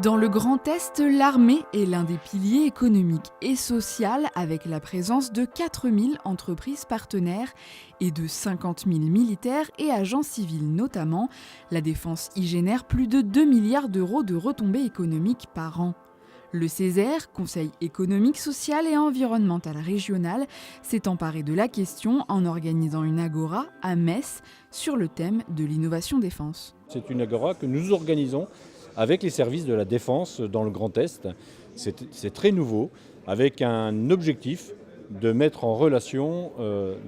Dans le Grand Est, l'armée est l'un des piliers économiques et sociaux avec la présence de 4000 entreprises partenaires et de 50 000 militaires et agents civils notamment. La défense y génère plus de 2 milliards d'euros de retombées économiques par an. Le Césaire, Conseil économique, social et environnemental régional, s'est emparé de la question en organisant une agora à Metz sur le thème de l'innovation défense. C'est une agora que nous organisons avec les services de la défense dans le Grand Est. C'est très nouveau, avec un objectif de mettre en relation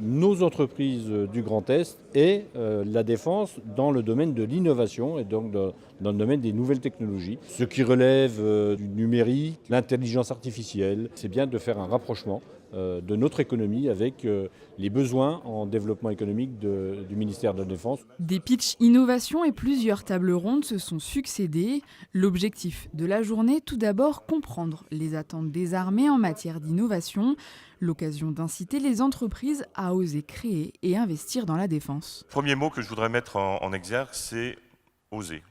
nos entreprises du Grand Est et la défense dans le domaine de l'innovation et donc dans le domaine des nouvelles technologies. Ce qui relève du numérique, l'intelligence artificielle, c'est bien de faire un rapprochement de notre économie avec les besoins en développement économique du ministère de la Défense. Des pitchs innovation et plusieurs tables rondes se sont succédés. L'objectif de la journée, tout d'abord, comprendre les attentes des armées en matière d'innovation, l'occasion d'inciter les entreprises à oser créer et investir dans la défense. Premier mot que je voudrais mettre en exergue, c'est oser.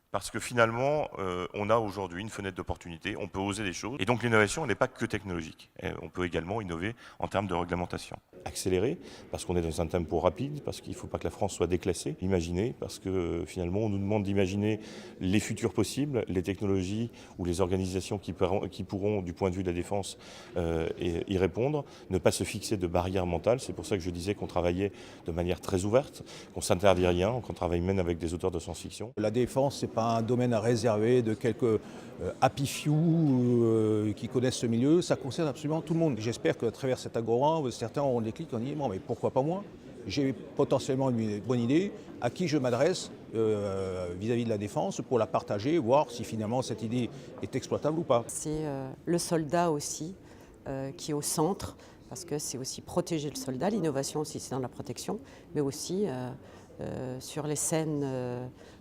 Parce que finalement, on a aujourd'hui une fenêtre d'opportunité, on peut oser des choses. Et donc l'innovation n'est pas que technologique. On peut également innover en termes de réglementation. Accélérer, parce qu'on est dans un tempo rapide, parce qu'il ne faut pas que la France soit déclassée. Imaginer, parce que finalement, on nous demande d'imaginer les futurs possibles, les technologies ou les organisations qui pourront, du point de vue de la défense, y répondre. Ne pas se fixer de barrières mentales. C'est pour ça que je disais qu'on travaillait de manière très ouverte, qu'on ne s'interdit rien, qu'on travaille même avec des auteurs de science-fiction. La défense, c'est pas un domaine à réserver de quelques happy few qui connaissent ce milieu, ça concerne absolument tout le monde. J'espère qu'à travers cet agora, certains auront des clics en disant mais pourquoi pas moi? J'ai potentiellement une bonne idée, à qui je m'adresse vis-à-vis de la défense pour la partager, voir si finalement cette idée est exploitable ou pas. C'est le soldat aussi qui est au centre, parce que c'est aussi protéger le soldat, l'innovation aussi c'est dans la protection, mais aussi sur les scènes,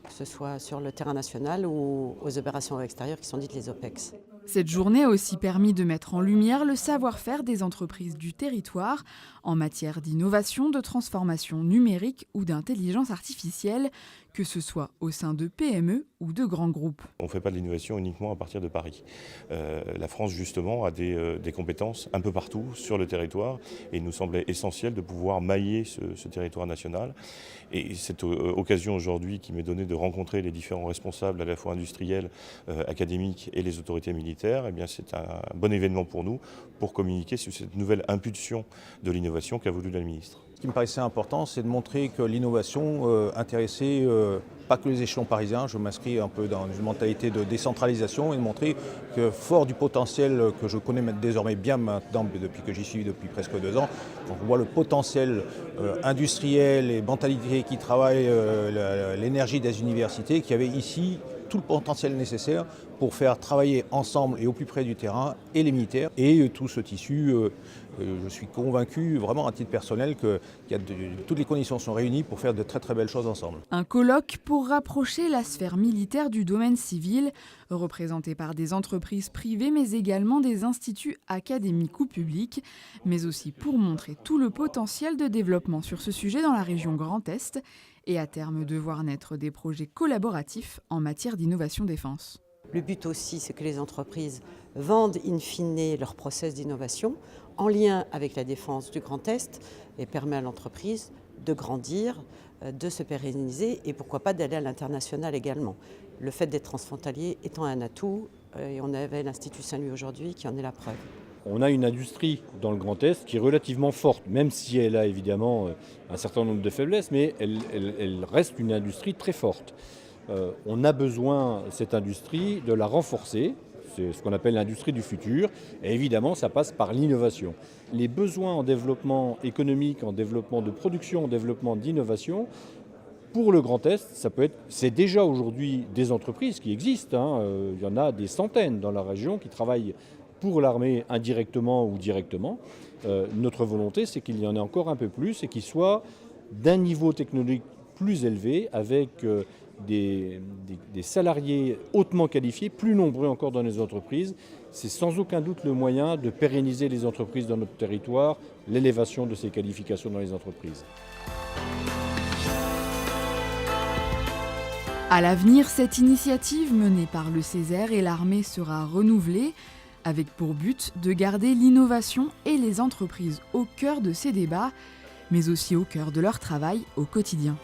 que ce soit sur le terrain national ou aux opérations extérieures qui sont dites les OPEX. Cette journée a aussi permis de mettre en lumière le savoir-faire des entreprises du territoire en matière d'innovation, de transformation numérique ou d'intelligence artificielle, que ce soit au sein de PME ou de grands groupes. On ne fait pas de l'innovation uniquement à partir de Paris. La France, justement, a des compétences un peu partout sur le territoire et il nous semblait essentiel de pouvoir mailler ce territoire national. Et cette occasion aujourd'hui qui m'est donnée de rencontrer les différents responsables, à la fois industriels, académiques et les autorités militaires, eh bien c'est un bon événement pour nous pour communiquer sur cette nouvelle impulsion de l'innovation qu'a voulu la ministre. Ce qui me paraissait important, c'est de montrer que l'innovation intéressait pas que les échelons parisiens. Je m'inscris un peu dans une mentalité de décentralisation et de montrer que fort du potentiel que je connais désormais bien maintenant, depuis que j'y suis depuis presque 2 ans, on voit le potentiel industriel et mentalité qui travaille l'énergie des universités, qui avait ici tout le potentiel nécessaire pour faire travailler ensemble et au plus près du terrain et les militaires et tout ce tissu. Je suis convaincu, vraiment à titre personnel, que toutes les conditions sont réunies pour faire de très très belles choses ensemble. Un colloque pour rapprocher la sphère militaire du domaine civil, représenté par des entreprises privées mais également des instituts académiques ou publics, mais aussi pour montrer tout le potentiel de développement sur ce sujet dans la région Grand Est et à terme de voir naître des projets collaboratifs en matière d'innovation défense. Le but aussi, c'est que les entreprises vendent in fine leur process d'innovation en lien avec la défense du Grand Est et permet à l'entreprise de grandir, de se pérenniser et pourquoi pas d'aller à l'international également. Le fait d'être transfrontalier étant un atout, et on avait l'Institut Saint-Louis aujourd'hui qui en est la preuve. On a une industrie dans le Grand Est qui est relativement forte, même si elle a évidemment un certain nombre de faiblesses, mais elle reste une industrie très forte. On a besoin, cette industrie, de la renforcer. C'est ce qu'on appelle l'industrie du futur. Et évidemment, ça passe par l'innovation. Les besoins en développement économique, en développement de production, en développement d'innovation, pour le Grand Est, c'est déjà aujourd'hui des entreprises qui existent. Il y en a des centaines dans la région qui travaillent pour l'armée indirectement ou directement. Notre volonté, c'est qu'il y en ait encore un peu plus et qu'ils soient d'un niveau technologique plus élevé avec des salariés hautement qualifiés, plus nombreux encore dans les entreprises. C'est sans aucun doute le moyen de pérenniser les entreprises dans notre territoire, l'élévation de ces qualifications dans les entreprises. À l'avenir, cette initiative menée par le Césaire et l'armée sera renouvelée, avec pour but de garder l'innovation et les entreprises au cœur de ces débats, mais aussi au cœur de leur travail au quotidien.